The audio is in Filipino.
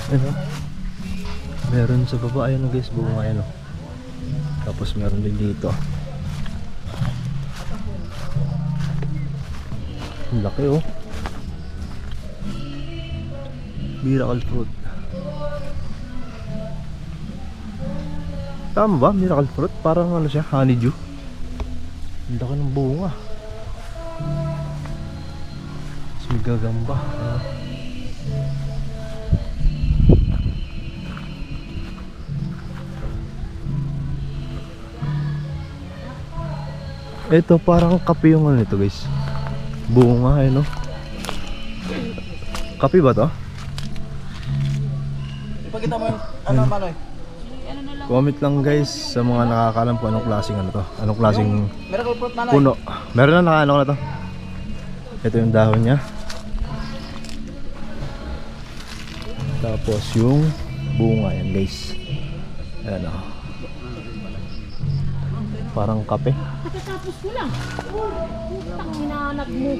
Ano? Meron sa baba, ayun guys, bunga yan oh. Tapos meron din dito. Ang laki oh. Miracle fruit. Tama ba? Miracle fruit? Parang ano siya, honeydew. Ang laki ng bunga. Mas may gagamba. Ayan. Ito parang kape yung ano nito guys. Bunga eh no. Kape ba to? Ipakita mo yung ano Manoy? Comment lang guys sa mga nakakaalam kung anong klaseng ano to. Anong klaseng Miracle fruit Manoy. puno. Meron na nakaano ko na to. Ito yung dahon niya. Tapos yung bunga yan guys. Ayan o. Parang kape. Katatapos ko lang. Putang hinahanap mo.